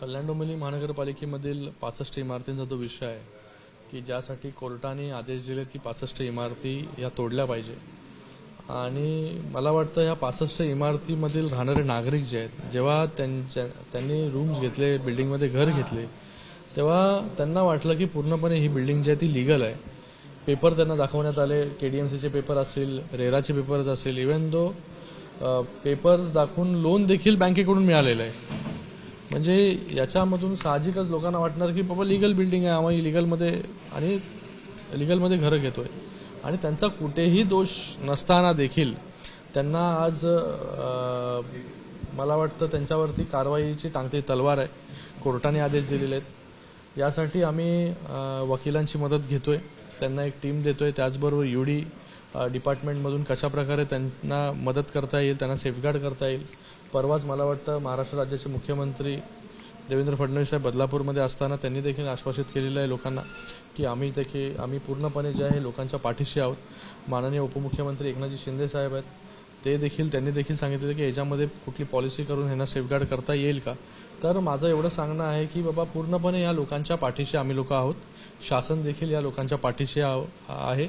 कल्याण डोंबिवली महानगरपालिकेमधील 65 इमारतींचा जो विषय आहे की ज्यासाठी कोर्टाने आदेश दिले की 65 इमारती या तोडल्या पाहिजे आणि मला वाटतं या 65 इमारतीमधील राहणारे नागरिक जे आहेत जेव्हा त्यांनी रूम्स घेतले, बिल्डिंगमध्ये घर घेतले, तेव्हा त्यांना वाटलं की पूर्णपणे ही बिल्डिंग जी आहे ती लीगल आहे. पेपर त्यांना दाखवण्यात आले, केडीएमसीचे पेपर असतील, रेराचे पेपर्स असतील, इव्हन दो पेपर्स दाखवून लोन देखील बँकेकडून मिळालेलं आहे. म्हणजे याच्यामधून साहजिकच लोकांना वाटणार की बाबा लीगल बिल्डिंग आहे, आम्ही लीगलमध्ये घरं घेतोय आणि त्यांचा कुठेही दोष नसताना देखील त्यांना आज मला वाटतं त्यांच्यावरती कारवाईची टांगती तलवार आहे. कोर्टाने आदेश दिलेले आहेत. यासाठी आम्ही वकिलांची मदत घेतोय, त्यांना एक टीम देतोय. त्याचबरोबर यूडी डिपार्टमेंटमधून कशाप्रकारे त्यांना मदत करता येईल, त्यांना सेफगार्ड करता येईल. परवाच मला वाटतं महाराष्ट्र राज्याचे मुख्यमंत्री देवेंद्र फडणवीस साहेब बदलापूरमध्ये असताना त्यांनी देखील आश्वासित केलेलं आहे लोकांना की आम्ही पूर्णपणे जे आहे लोकांच्या पाठीशी आहोत. माननीय उपमुख्यमंत्री एकनाथजी शिंदे साहेब आहेत, त्यांनी देखील सांगितलं की याच्यामध्ये कुठली पॉलिसी करून ह्यांना सेफगार्ड करता येईल का. तर माझं एवढं सांगणं आहे की बाबा पूर्णपणे या लोकांच्या पाठीशी आम्ही लोक आहोत. शासन देखील या लोकांच्या पाठीशी आहे.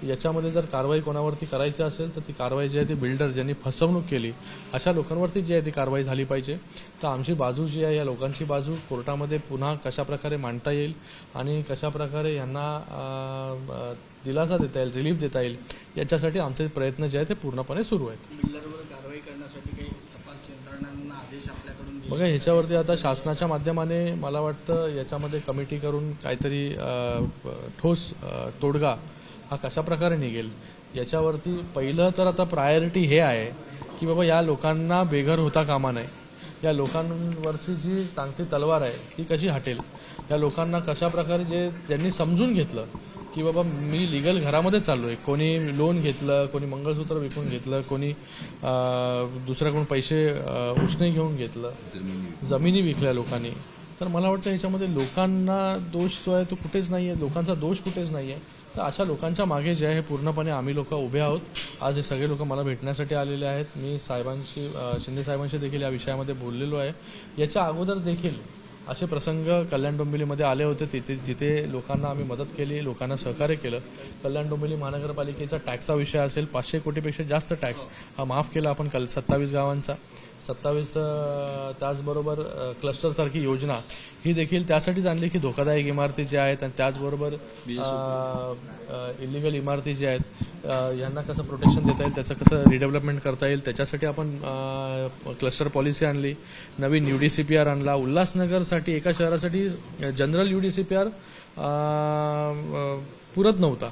याच्यामध्ये जर कारवाई कोणावरती करायची असेल तर ती कारवाई जी आहे ती बिल्डर ज्यांनी फसवणूक केली अशा लोकांवरती जी आहे ती कारवाई झाली पाहिजे. तर आमची बाजू जी आहे या लोकांची बाजू कोर्टामध्ये पुन्हा कशाप्रकारे मांडता येईल आणि कशाप्रकारे यांना दिलासा देता येईल, रिलीफ देता येईल, याच्यासाठी आमचे प्रयत्न जे आहे ते पूर्णपणे सुरू आहेत. बिल्डरवर कारवाई करण्यासाठी काही तपास यंत्रणांना आदेश आपल्याकडून बघा, ह्याच्यावरती आता शासनाच्या माध्यमाने मला वाटतं याच्यामध्ये कमिटी करून काहीतरी ठोस तोडगा हा कशा प्रकारे निघेल याच्यावरती पहिलं तर आता प्रायोरिटी हे आहे की बाबा या लोकांना बेघर होता कामा नये. या लोकांवरची जी टांगती तलवार आहे ती कशी हटेल. या लोकांना कशा प्रकारे ज्यांनी समजून घेतलं की बाबा मी लीगल घरामध्ये चाललोय, कोणी लोन घेतलं, कोणी मंगळसूत्र विकून घेतलं, कोणी दुसऱ्याकडून पैसे उसने घेऊन घेतलं, जमिनी विकल्या लोकांनी. तर मला वाटतं याच्यामध्ये लोकांना दोष जो आहे तो कुठेच नाही आहे, लोकांचा दोष कुठेच नाही आहे. तर अशा लोकांच्या मागे जे आहे पूर्णपणे आम्ही लोक उभे आहोत. आज हे सगळे लोक मला भेटण्यासाठी आलेले आहेत. मी शिंदे साहेबांशी देखील या विषयामध्ये बोललेलो आहे. याच्या अगोदर देखील असे प्रसंग कल्याण डोंबिवलीमध्ये आले होते जिथे लोकांना आम्ही मदत केली, लोकांना सहकार्य केलं. कल्याण डोंबिवली महानगरपालिकेचा टॅक्सचा विषय असेल, 500 कोटीपेक्षा जास्त टॅक्स हा माफ केला आपण 27 गावांचा. 27 त्याचबरोबर क्लस्टरसारखी योजना ही देखील त्यासाठीच आणली की धोकादायक इमारती ज्या आहेत आणि त्याचबरोबर इलिगल इमारती ज्या आहेत यांना कसं प्रोटेक्शन देता येईल, त्याचं कसं रिडेव्हलपमेंट करता येईल, त्याच्यासाठी आपण क्लस्टर पॉलिसी आणली. नवीन UDCPR आणला. उल्हासनगरसाठी एका शहरासाठी जनरल UDCPR पुरत नव्हता,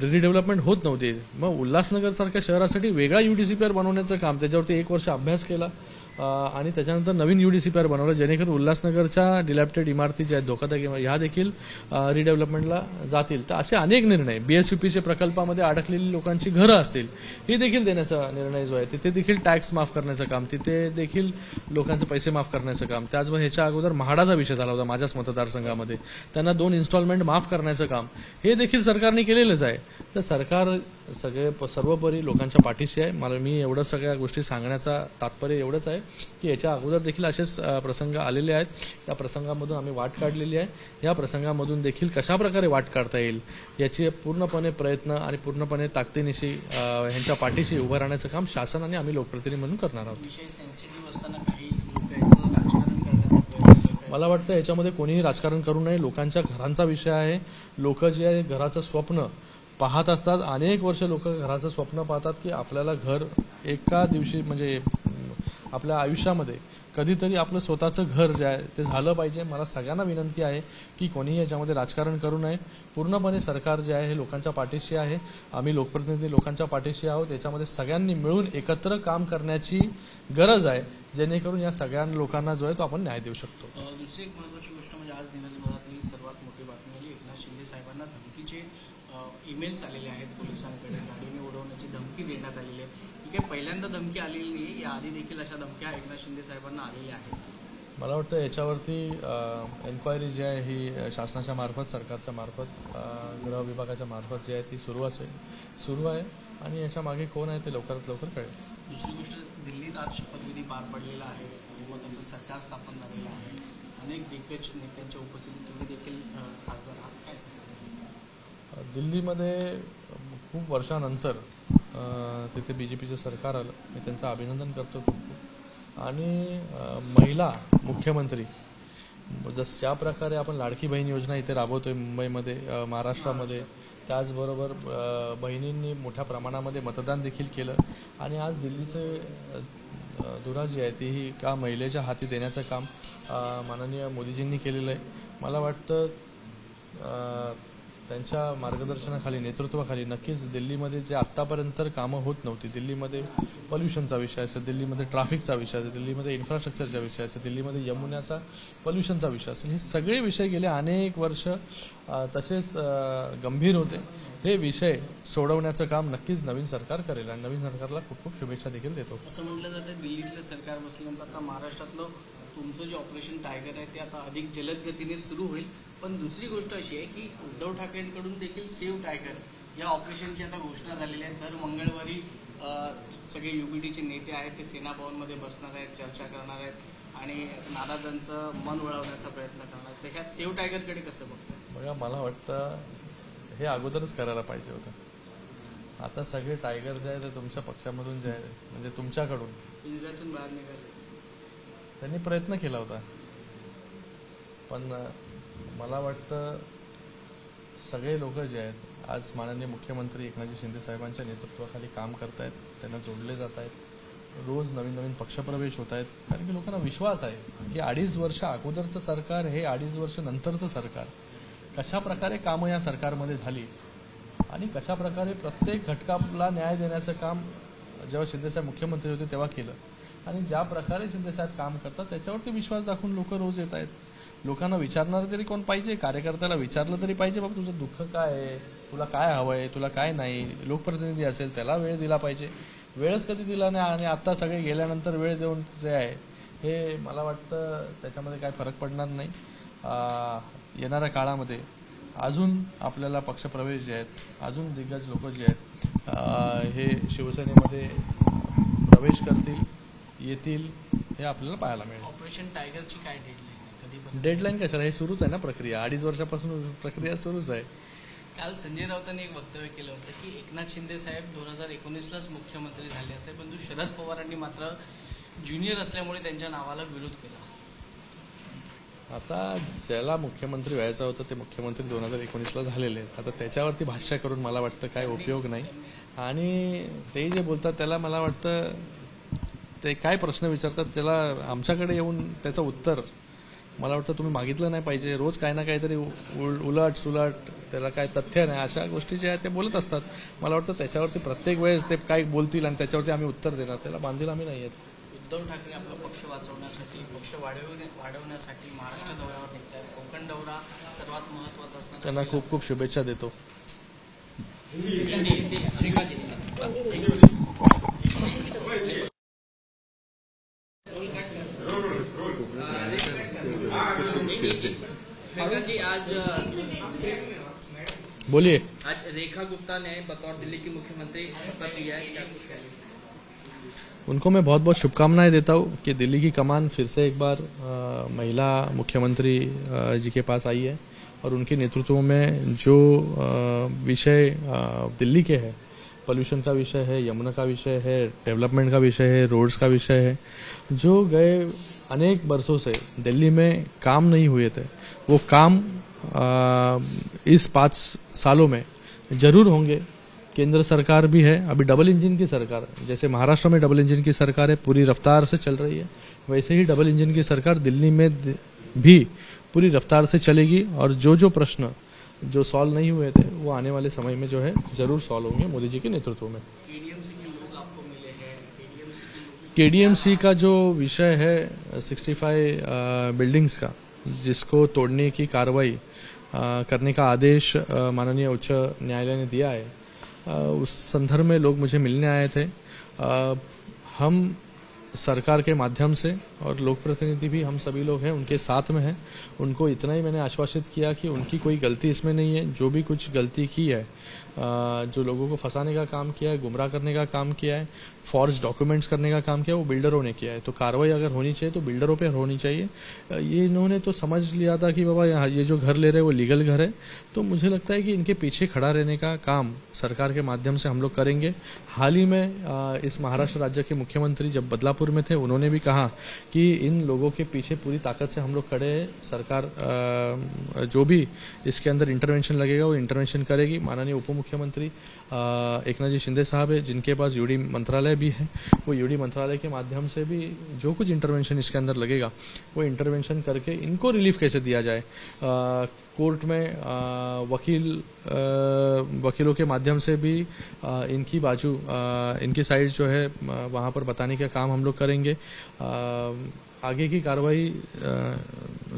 रिडेव्हलपमेंट होत नव्हती. मग उल्हासनगरसारख्या शहरासाठी वेगळा UDCPR बनवण्याचं काम, त्याच्यावरती 1 वर्ष अभ्यास केला आणि त्याच्यानंतर नवीन UDCPR बनवलं जेणेकरून उल्हासनगरच्या डिलॅप्टेड इमारती ज्या आहेत धोकादायक ह्या देखील रिडेव्हलपमेंटला जातील. तर असे अनेक निर्णय, BSUPC प्रकल्पामध्ये अडकलेली लोकांची घरं असतील ही देखील देण्याचा निर्णय जो आहे, तिथे देखील टॅक्स माफ करण्याचं काम, तिथे देखील लोकांचे पैसे माफ करण्याचं काम. त्याचबरोबर ह्याच्या अगोदर म्हाडाचा विषय झाला होता माझ्याच मतदारसंघामध्ये, त्यांना 2 इन्स्टॉलमेंट माफ करण्याचं काम हे देखील सरकारने केलेलंच आहे. तर सरकार सर्वोपरी लोकांच्या पाठीशी आहे. मी एवढं सगळ्या गोष्टी सांगण्याचा तात्पर्य एवढंच आहे की याच्या अगोदर देखील असेच प्रसंग आलेले आहेत. या प्रसंगामधून आम्ही वाट काढलेली आहे. या प्रसंगामधून देखील कशाप्रकारे वाट काढता येईल याची पूर्णपणे प्रयत्न आणि पूर्णपणे ताकदीनिशी ह्यांच्या पाठीशी उभं राहण्याचं काम शासन आणि आम्ही लोकप्रतिनिधी म्हणून करणार आहोत. मला वाटतं याच्यामध्ये कोणीही राजकारण करू नये. लोकांच्या घरांचा विषय आहे. लोक जे आहे घराचं स्वप्न पाहत असतात. अनेक वर्ष लोक घराचं स्वप्न पाहतात की आपल्याला घर एका दिवशी म्हणजे आपल्या आयुष्यामध्ये कधीतरी आपलं स्वतःचं घर जे आहे ते झालं पाहिजे. मला सगळ्यांना विनंती आहे की कोणीही याच्यामध्ये राजकारण करू नये. पूर्णपणे सरकार जे आहे हे लोकांच्या पाठीशी आहे. आम्ही लोकप्रतिनिधी लोकांच्या पाठीशी आहोत. याच्यामध्ये सगळ्यांनी मिळून एकत्र काम करण्याची गरज आहे जेणेकरून या सगळ्या लोकांना जो आहे तो आपण न्याय देऊ शकतो. दुसरी एक महत्त्वाची गोष्ट म्हणजे आज दिवसभरातली सर्वात मोठी बातमी म्हणजे एकनाथ शिंदे साहेबांना धमकीचे ईमेल्स आलेले आहेत. पोलिसांकडे गाडीने उडवण्याची धमकी देण्यात आलेली आहे. ही काही पहिल्यांदा धमकी आलेली नाही, याआधी देखील अशा धमक्या एकनाथ शिंदे साहेबांना आलेल्या आहेत. मला वाटतं याच्यावरती एन्क्वायरी जी आहे ही शासनाच्या मार्फत, सरकारच्या मार्फत, गृह विभागाच्या मार्फत जी आहे ती सुरू आहे आणि याच्या मागे कोण आहे ते लवकरात लवकर कळेल. दुसरी गोष्ट, दिल्लीत आज शपथविधी पार पडलेला आहे व त्यांचं सरकार स्थापन झालेलं आहे. अनेक दिग्गज नेत्यांच्या उपस्थितीत तुम्ही देखील खासदार आहात, काय सांगा? दिल्लीमध्ये खूप वर्षानंतर तिथे BJPचं सरकार आलं, मी त्यांचं अभिनंदन करतो खूप खूप. आणि महिला मुख्यमंत्री ज्या प्रकारे आपण लाडकी बहीण योजना इथे राबवतोय मुंबईमध्ये, महाराष्ट्रामध्ये, त्याचबरोबर बहिणींनी मोठ्या प्रमाणामध्ये मतदान देखील केलं. आणि आज दिल्लीचे धुरा जी आहे तीही का महिलेच्या हाती देण्याचं काम माननीय मोदीजींनी केलेलं आहे. मला वाटतं त्यांच्या मार्गदर्शनाखाली, नेतृत्वाखाली नक्कीच दिल्लीमध्ये जे आत्तापर्यंत कामं होत नव्हती, दिल्लीमध्ये पॉल्युशनचा विषय असेल, दिल्लीमध्ये ट्रॅफिकचा विषय असेल, दिल्लीमध्ये इन्फ्रास्ट्रक्चरचा विषय असेल, दिल्लीमध्ये यमुनाचा पॉल्युशनचा विषय असेल, हे सगळे विषय गेले अनेक वर्ष तसेच गंभीर होते. हे विषय सोडवण्याचं काम नक्कीच नवीन सरकार करेल आणि नवीन सरकारला खूप खूप शुभेच्छा देखील देतो. असं म्हटलं जातं दिल्लीतलं सरकार बसल्यानंतर आता महाराष्ट्रातलं तुमचं जे ऑपरेशन टायगर आहे ते आता अधिक जलद गतीने सुरू होईल. पण दुसरी गोष्ट अशी आहे की उद्धव ठाकरेंकडून देखील सेव्ह टायगर या ऑपरेशनची आता घोषणा झालेली आहे. दर मंगळवारी सगळे UBDचे नेते आहेत ते सेना भवनमध्ये बसणार आहेत, चर्चा करणार आहेत आणि नाराजांचं मन वळवण्याचा प्रयत्न करणार आहेत. तर ह्या सेव्ह टायगरकडे कसं बघतात? बघा, मला वाटतं हे अगोदरच करायला पाहिजे होतं. आता सगळे टायगर जे आहे ते तुमच्या पक्षामधून जे आहे, म्हणजे तुमच्याकडून पिंजऱ्यातून बाहेर निघाले. त्यांनी प्रयत्न केला होता, पण मला वाटतं सगळे लोक जे आहेत आज माननीय मुख्यमंत्री एकनाथजी शिंदे साहेबांच्या नेतृत्वाखाली काम करत आहेत, त्यांना जोडले जात आहेत, रोज नवीन नवीन पक्षप्रवेश होत आहेत. कारण की लोकांना विश्वास आहे की 2.5 वर्ष अगोदरचं सरकार हे 2.5 वर्ष नंतरचं सरकार कशा प्रकारे कामं या सरकारमध्ये झाली आणि कशा प्रकारे प्रत्येक घटकाला न्याय देण्याचं काम जेव्हा शिंदेसाहेब मुख्यमंत्री होते तेव्हा केलं. आणि ज्या प्रकारे शिंदेसाहेब काम करतात त्याच्यावरती विश्वास दाखवून लोक रोज येत आहेत. लोकांना विचारणार तरी कोण पाहिजे, कार्यकर्त्याला विचारलं तरी पाहिजे, बाबा तुझं दुःख काय आहे, तुला काय हवंय, तुला काय नाही. लोकप्रतिनिधी असेल त्याला वेळ दिला पाहिजे. वेळच कधी दिला नाही आणि आता सगळे गेल्यानंतर वेळ देऊन जे आहे हे मला वाटतं त्याच्यामध्ये काय फरक पडणार नाही. येणाऱ्या काळामध्ये अजून आपल्याला पक्षप्रवेश जे आहेत, अजून दिग्गज लोक जे आहेत हे शिवसेनेमध्ये प्रवेश करतील, येतील, हे आपल्याला पाहायला मिळेल. ऑपरेशन टायगरची काय डेडलाईन? डेडलाईन कशाला, हे सुरूच आहे ना प्रक्रिया. 2.5 वर्षापासून प्रक्रिया सुरूच आहे. काल संजय राऊतांनी एक वक्तव्य केलं होतं की एकनाथ शिंदे साहेब 2019लाच मुख्यमंत्री झाले असे, परंतु शरद पवारांनी मात्र ज्युनियर असल्यामुळे त्यांच्या नावाला विरोध केला. आता ज्याला मुख्यमंत्री व्हायचं होतं ते मुख्यमंत्री 2019ला झालेले आहेत. आता त्याच्यावरती भाष्य करून मला वाटतं काय उपयोग नाही. आणि ते जे बोलतात त्याला मला वाटतं ते काय प्रश्न विचारतात त्याला आमच्याकडे येऊन त्याचं उत्तर मला वाटतं तुम्ही मागितलं नाही पाहिजे. रोज काय ना काहीतरी उलट सुलट, त्याला काय तथ्य नाही, अशा गोष्टी ज्या आहेत ते बोलत असतात. मला वाटतं त्याच्यावरती प्रत्येक वेळेस ते काय बोलतील आणि त्याच्यावरती आम्ही उत्तर देणार, त्याला बांधील आम्ही नाही आहेत. उद्धव ठाकरे आपला पक्ष वाचवण्यासाठी, पक्ष वाढवण्यासाठी महाराष्ट्र दौऱ्यावर निघत आहेत. कोकण दौरा सर्वात महत्वाचा असताना त्यांना खूप खूप शुभेच्छा देतो. बोलिए. आज रेखा गुप्ता ने बतौर दिल्ली की मुख्यमंत्री शपथ लिया है. उनको मैं बहुत बहुत शुभकामनाएं देता हूँ कि दिल्ली की कमान फिर से एक बार महिला मुख्यमंत्री जी के पास आई है और उनके नेतृत्व में जो विषय दिल्ली के हैं, पोल्यूशन का विषय है, यमुना का विषय है, डेवलपमेंट का विषय है, रोड्स का विषय है, जो गए अनेक बरसों से दिल्ली में काम नहीं हुए थे, वो काम इस 5 सालों में जरूर होंगे. केंद्र सरकार भी है, अभी डबल इंजन की सरकार, जैसे महाराष्ट्र में डबल इंजन की सरकार है, पूरी रफ्तार से चल रही है, वैसे ही डबल इंजन की सरकार दिल्ली में भी पूरी रफ्तार से चलेगी. और जो जो प्रश्न जो सॉल्व नहीं हुए थे वो आने वाले समय में जो है जरूर सॉल्व होंगे मोदी जी के नेतृत्व में. KDMC का जो विषय है 65 बिल्डिंग्स का, जिसको तोड़ने की कार्रवाई करने का आदेश माननीय उच्च न्यायालय ने दिया है, उस संदर्भ में लोग मुझे मिलने आए थे. हम सरकार के माध्यम से, और लोक प्रतिनिधि भी हम सभी लोग हैं उनके साथ में हैं, उनको इतना ही मैंने आश्वासित किया कि उनकी कोई गलती इसमें नहीं है। जो भी कुछ गलती की है, जो लोगों को फंसाने का काम किया है, गुमराह करने का काम किया है, फॉर्ज डॉक्यूमेंट्स करने का काम किया है, वो बिल्डरों ने किया है। तो कार्रवाई अगर होनी चाहिए तो बिल्डरों पे होनी चाहिए। ये इन्होंने तो समझ लिया था कि बाबा यहाँ ये जो घर ले रहे हैं वो लीगल घर है, तो मुझे लगता है कि इनके पीछे खड़ा रहने का काम सरकार के माध्यम से हम लोग करेंगे। हाल ही में इस महाराष्ट्र राज्य के मुख्यमंत्री जब बदलापुर में थे, उन्होंने भी कहा कि इन लोगों के पीछे पूरी ताकत से हम लोग खड़े हैं। सरकार जो भी इसके अंदर इंटरवेंशन लगेगा वो इंटरवेंशन करेगी। माननीय उप मुख्यमंत्री एकनाथ जी शिंदे साहब है, जिनके पास यूडी मंत्रालय भी है, वो यूडी मंत्रालय के माध्यम से भी जो कुछ इंटरवेंशन इसके अंदर लगेगा वो इंटरवेंशन करके इनको रिलीफ कैसे दिया जाए। कोर्ट में वकीलों के माध्यम से भी इनकी बाजू, इनकी साइड जो है वहाँ पर बताने का काम हम लोग करेंगे। आगे की कार्रवाई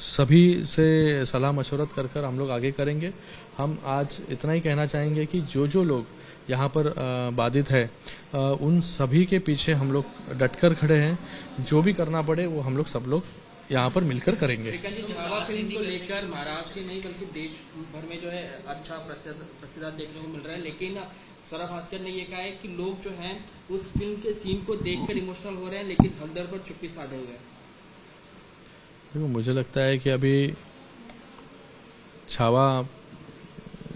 सभी से सलाह मशवरत कर हम लोग आगे करेंगे। हम आज इतना ही कहना चाहेंगे कि जो लोग यहाँ पर बाधित है, उन सभी के पीछे हम लोग डटकर खड़े हैं। जो भी करना पड़े वो हम लोग सब लोग यहाँ पर मिलकर करेंगे। छावा फिल्म को लेकर महाराष्ट्र ही नहीं बल्कि देश भर में जो है अच्छा प्रतिसाद देखने को मिल रहा है, लेकिन स्वरा भास्कर ने ये कहा है कि लोग जो हैं उस फिल्म के सीन को देखकर इमोशनल हो रहे हैं, लेकिन हलदर पर चुप्पी साधे हुए हैं। देखो, मुझे लगता है कि अभी छावा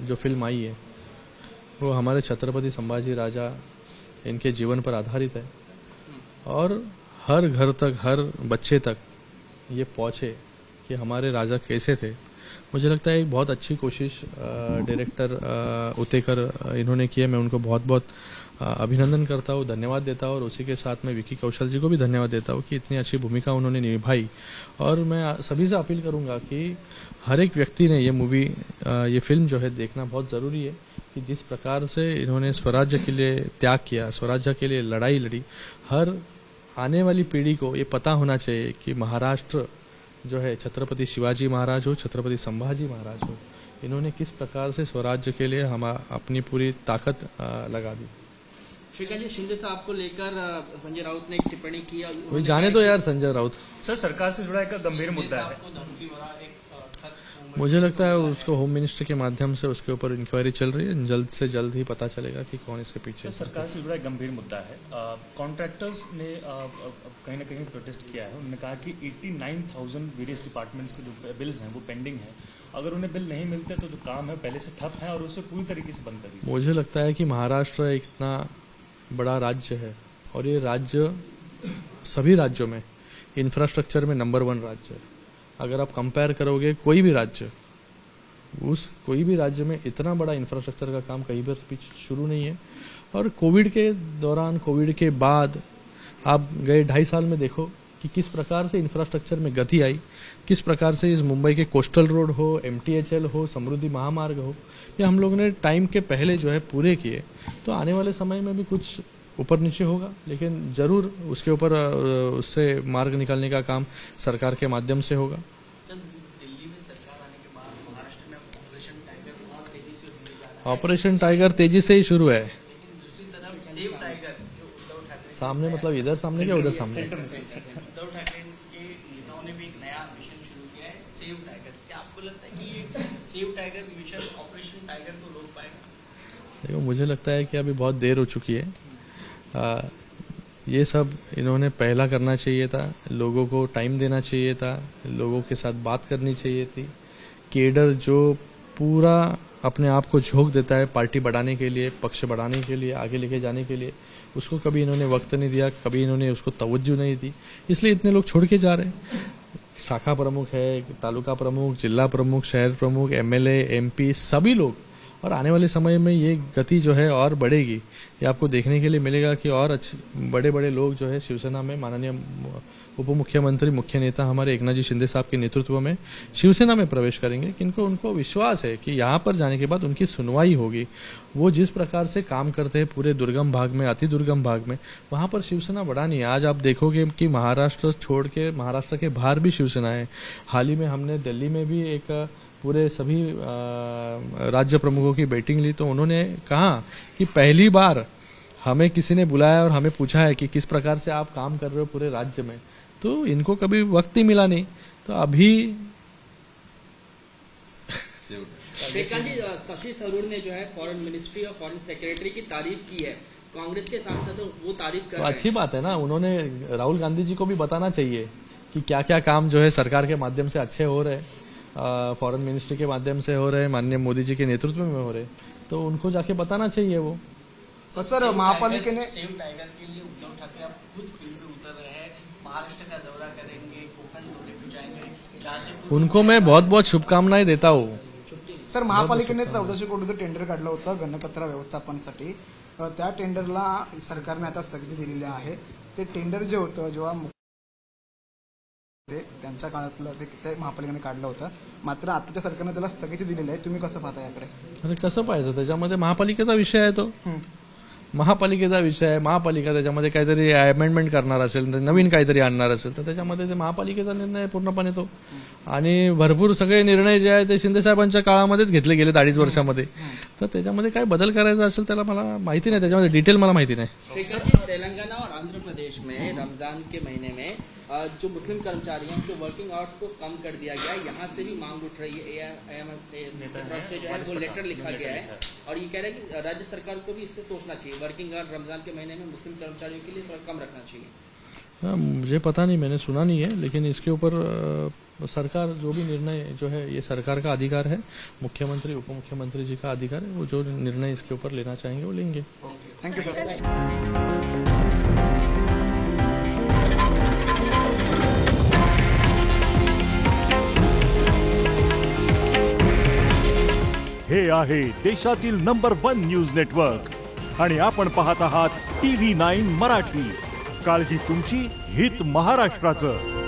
जो फिल्म आई है वो हमारे छत्रपति संभाजी राजा इनके जीवन पर आधारित है, और हर घर तक, हर बच्चे तक ये पहुंचे कि हमारे राजा कैसे थे। मुझे लगता है एक बहुत अच्छी कोशिश डायरेक्टर उतेकर इन्होंने की है। मैं उनको बहुत बहुत अभिनंदन करता हूँ, धन्यवाद देता हूँ, और उसी के साथ में विकी कौशल जी को भी धन्यवाद देता हूँ कि इतनी अच्छी भूमिका उन्होंने निभाई। और मैं सभी से अपील करूँगा कि हर एक व्यक्ति ने ये मूवी, ये फिल्म जो है देखना बहुत ज़रूरी है कि जिस प्रकार से इन्होंने स्वराज्य के लिए त्याग किया, स्वराज्य के लिए लड़ाई लड़ी, हर आने वाली पीढ़ी को ये पता होना चाहिए कि महाराष्ट्र जो है, छत्रपति शिवाजी महाराज हो, छत्रपति संभाजी महाराज हो, इन्होंने किस प्रकार से स्वराज्य के लिए हम अपनी पूरी ताकत लगा दी। श्रीकांत जी, शिंदे साहब को लेकर संजय राउत ने एक टिप्पणी की। वही जाने दो यार संजय राउत। सर, सरकार से जुड़ा एक गंभीर मुद्दा है। मुझे लगता है उसको होम मिनिस्टर के माध्यम से उसके ऊपर इंक्वायरी चल रही है, जल्द से जल्द ही पता चलेगा कि कौन इसके पीछे। सरकार से जुड़ा एक गंभीर मुद्दा है। कॉन्ट्रैक्टर्स ने कहीं ना कहीं प्रोटेस्ट किया है। उन्होंने कहा कि 89,000 वेरियस डिपार्टमेंट्स के जो बिल्स हैं वो पेंडिंग है। अगर उन्हें बिल नहीं मिलते तो जो काम है पहले से ठप है और उसे पूरी तरीके से बंद कर दिया। मुझे लगता है कि महाराष्ट्र एक इतना बड़ा राज्य है, और ये राज्य सभी राज्यों में इंफ्रास्ट्रक्चर में नंबर 1 राज्य है। अगर आप कंपेयर करोगे कोई भी राज्य, कोई भी राज्य में इतना बड़ा इंफ्रास्ट्रक्चर का काम कहीं पर शुरू नहीं है। और कोविड के दौरान, कोविड के बाद आप गए 2.5 साल में देखो कि किस प्रकार से इंफ्रास्ट्रक्चर में गति आई, किस प्रकार से इस मुंबई के कोस्टल रोड हो, MTHL हो, समृद्धि महामार्ग हो, ये हम लोगों ने टाइम के पहले जो है पूरे किए। तो आने वाले समय में भी कुछ ऊपर नीचे होगा, लेकिन जरूर उसके ऊपर उससे मार्ग निकालने का काम सरकार के माध्यम से होगा। दिल्ली में सरकार आने के बाद महाराष्ट्र में ऑपरेशन टाइगर और तेजी से होने जा रहा है। ऑपरेशन टाइगर तेजी से ही शुरू है, लेकिन दूसरी तरफ सेव टाइगर जो उद्धव ठाकरे सामने, मतलब इधर सामने क्या उधर सामने। उद्धव ठाकरे के नेताओं ने भी एक नया मिशन शुरू किया है, सेव टाइगर। क्या आपको लगता है कि ये save tiger mission operation tiger को रोक पाएगा? देखो, मुझे लगता है कि अभी बहुत देर हो चुकी है। ये सब इन्होंने पहला करना चाहिए था, लोगों को टाइम देना चाहिए था, लोगों के साथ बात करनी चाहिए थी। केडर जो पूरा अपने आप को झोंक देता है पार्टी बढ़ाने के लिए, पक्ष बढ़ाने के लिए, आगे लेके जाने के लिए, उसको कभी इन्होंने वक्त नहीं दिया, कभी इन्होंने उसको तवज्जो नहीं दी, इसलिए इतने लोग छोड़ के जा रहे हैं। शाखा प्रमुख है, तालुका प्रमुख, जिला प्रमुख, शहर प्रमुख, MLA, MP, सभी लोग। और आने वाले समय में ये गति जो है और बढ़ेगी, ये आपको देखने के लिए मिलेगा कि और अच्छे बड़े बड़े लोग जो है शिवसेना में, माननीय उप मुख्यमंत्री, मुख्य नेता हमारे एकनाथ जी शिंदे साहब के नेतृत्व में शिवसेना में प्रवेश करेंगे, किनको उनको विश्वास है कि यहाँ पर जाने के बाद उनकी सुनवाई होगी। वो जिस प्रकार से काम करते हैं पूरे दुर्गम भाग में, अति दुर्गम भाग में, वहाँ पर शिवसेना बड़ा नहीं है। आज आप देखोगे कि महाराष्ट्र छोड़ के, महाराष्ट्र के बाहर भी शिवसेना है। हाल ही में हमने दिल्ली में भी एक पूरे सभी राज्य प्रमुखों की मीटिंग ली, तो उन्होंने कहा कि पहली बार हमें किसी ने बुलाया और हमें पूछा है कि किस प्रकार से आप काम कर रहे हो पूरे राज्य में, तो इनको कभी वक्त ही मिला नहीं। तो अभी श्रीकांत जी, शशि थरूर ने जो है फॉरेन मिनिस्ट्री और फॉरेन सेक्रेटरी की तारीफ की है, कांग्रेस के सांसद वो तारीफ कर तो रहे हैं। अच्छी बात है ना, उन्होंने राहुल गांधी जी को भी बताना चाहिए कि क्या क्या काम जो है सरकार के माध्यम से अच्छे हो रहे, फॉरेन मिनिस्ट्री के माध्यम से हो रहे, माननीय मोदी जी के नेतृत्व में हो रहे, तो उनको जाके बताना चाहिए वो। सर महापालिका ने सेव टाइगर के लिए उद्धव ठाकरे अब खुद फील्ड में उतर रहे हैं, महाराष्ट्र का दौरा करेंगे, कोकण दौरे पे जाएंगे, जहाँ से उनको मैं बहुत बहुत शुभकामनाएं देता हूँ। सर महापालिकेने 1400 कोटीचं टेंडर काढलं होतं घनकचरा व्यवस्थापनासाठी, त्या टेंडरला सरकारने आता स्थगिती दिलेली आहे। ते टेंडर जे होतं जेव्हा त्यांच्या काळातलं ते महापालिकेने काढलं होतं, मात्र आताच्या सरकारने त्याला स्थगिती दिलेली आहे। तुम्ही कसं पाहता याकडे? अरे कसं पाहिजे, त्याच्यामध्ये महापालिकेचा विषय आहे तो, महापालिकेचा विषय आहे। महापालिका त्याच्यामध्ये काहीतरी अमेंडमेंट करणार असेल, नवीन काहीतरी आणणार असेल तर त्याच्यामध्ये ते महापालिकेचा निर्णय पूर्णपणे तो, आणि भरपूर सगळे निर्णय जे आहे ते शिंदे साहेबांच्या काळामध्येच घेतले गेले 2.5 वर्षामध्ये, तर त्याच्यामध्ये काय बदल करायचा असेल त्याला मला माहिती नाही, त्याच्यामध्ये डिटेल मला माहिती नाही। श्रीकांत जी, तेलंगाना और आंध्र प्रदेश में रमजान के महीने में जो मुस्लिम कर्मचारी हैं उनके वर्किंग आवर्स को कम कर दिया गया है, यहाँ से भी मांग उठ रही है, तरफ से जो है वो लेटर लिखा गया है और ये कह रहे हैं कि राज्य सरकार को भी इससे सोचना चाहिए, वर्किंग आवर रमजान के महीने में मुस्लिम कर्मचारियों के लिए थोड़ा कम रखना चाहिए। मुझे पता नहीं, मैंने सुना नहीं है, लेकिन इसके ऊपर सरकार जो भी निर्णय जो है ये सरकार का अधिकार है, मुख्यमंत्री उप मुख्यमंत्री जी का अधिकार है, वो जो निर्णय इसके ऊपर लेना चाहेंगे वो लेंगे। Thank you sir. हे आहे देशातील नंबर 1 न्यूज नेटवर्क आणि आपण पाहत आहात TV9 मराठी। काळजी तुमची, हित महाराष्ट्राचं।